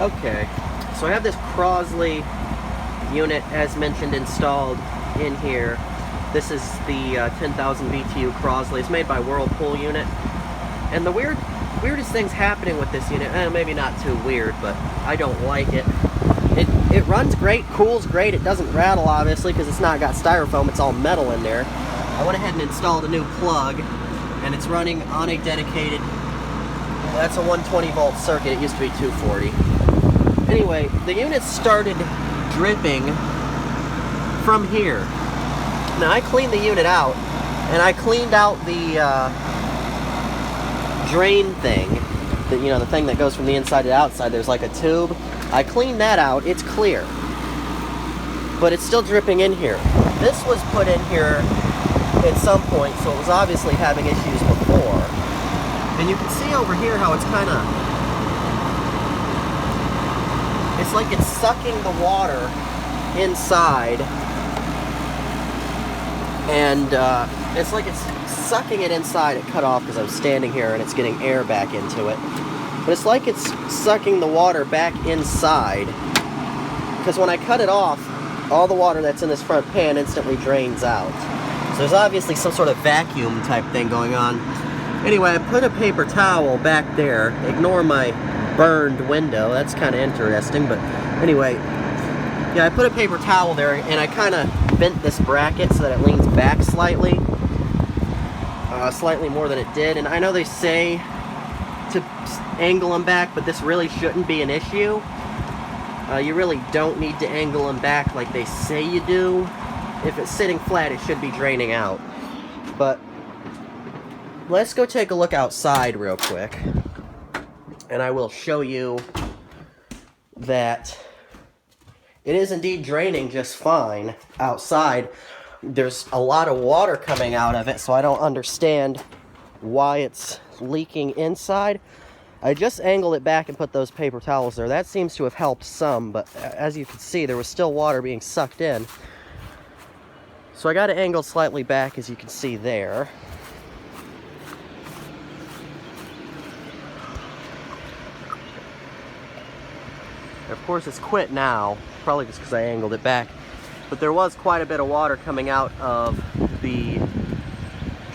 Okay, so I have this Crosley unit, as mentioned, installed in here. This is the 10,000 BTU Crosley. It's made by Whirlpool unit. And the weirdest thing's happening with this unit, maybe not too weird, but I don't like it. It runs great, cools great, it doesn't rattle obviously because it's not got styrofoam, it's all metal in there. I went ahead and installed a new plug, and it's running on a dedicated, that's a 120 volt circuit, it used to be 240. Anyway, the unit started dripping from here. Now I cleaned the unit out, and I cleaned out the drain thing, the thing that goes from the inside to the outside. There's like a tube. I cleaned that out, it's clear. But it's still dripping in here. This was put in here at some point, so it was obviously having issues before. And you can see over here how it's it's like it's sucking the water inside, and it's like it's sucking it inside. It cut off because I was standing here and it's getting air back into it. But it's like it's sucking the water back inside, because when I cut it off, all the water that's in this front pan instantly drains out. So there's obviously some sort of vacuum type thing going on. Anyway, I put a paper towel back there. Ignore my burned window. That's kind of interesting, but anyway, yeah, I put a paper towel there, and I kind of bent this bracket so that it leans back slightly. Slightly more than it did. And I know they say to angle them back, but this really shouldn't be an issue. You really don't need to angle them back like they say you do. If it's sitting flat, it should be draining out. But let's go take a look outside real quick, and I will show you that it is indeed draining just fine outside. There's a lot of water coming out of it, so I don't understand why it's leaking inside. I just angled it back and put those paper towels there. That seems to have helped some, but as you can see, there was still water being sucked in. So I got it angled slightly back, as you can see there. Of course, it's quit now, probably just because I angled it back. But there was quite a bit of water coming out of the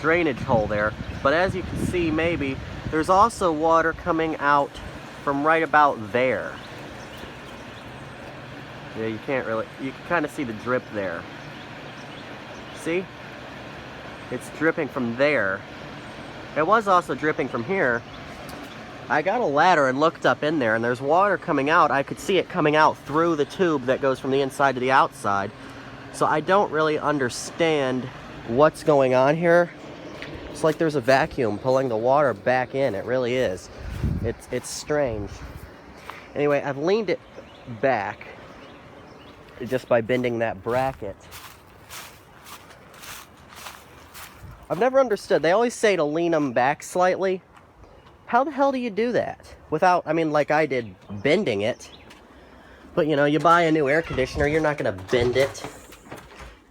drainage hole there. But as you can see, maybe, there's also water coming out from right about there. Yeah, you can kind of see the drip there. See? It's dripping from there. It was also dripping from here. I got a ladder and looked up in there, and there's water coming out. I could see it coming out through the tube that goes from the inside to the outside. So I don't really understand what's going on here. It's like there's a vacuum pulling the water back in. It really is. It's strange. Anyway, I've leaned it back just by bending that bracket. I've never understood. They always say to lean them back slightly. How the hell do you do that? Without, like I did, bending it. But you buy a new air conditioner, you're not going to bend it.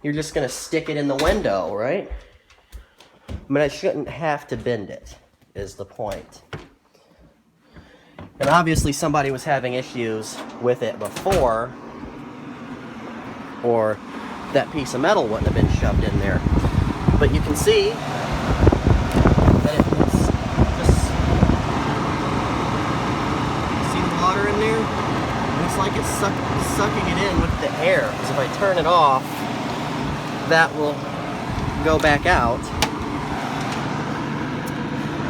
You're just going to stick it in the window, right? I shouldn't have to bend it, is the point. And obviously somebody was having issues with it before, or that piece of metal wouldn't have been shoved in there. But you can see that it's just, see the water in there? And it's like it's sucking it in with the air. Because if I turn it off, that will go back out.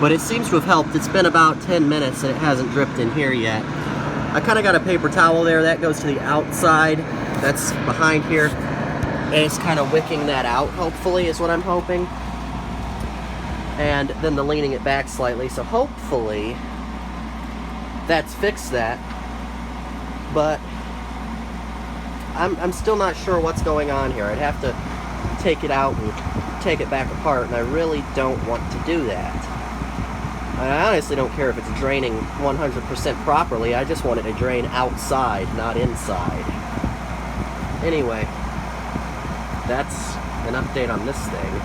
But it seems to have helped. It's been about 10 minutes and it hasn't dripped in here yet. I kind of got a paper towel there. That goes to the outside. That's behind here. And it's kind of wicking that out, hopefully, is what I'm hoping. And then the leaning it back slightly. So hopefully that's fixed that. But I'm still not sure what's going on here. I'd have to take it out and take it back apart, and I really don't want to do that. I honestly don't care if it's draining 100% properly. I just want it to drain outside, not inside. Anyway, that's an update on this thing.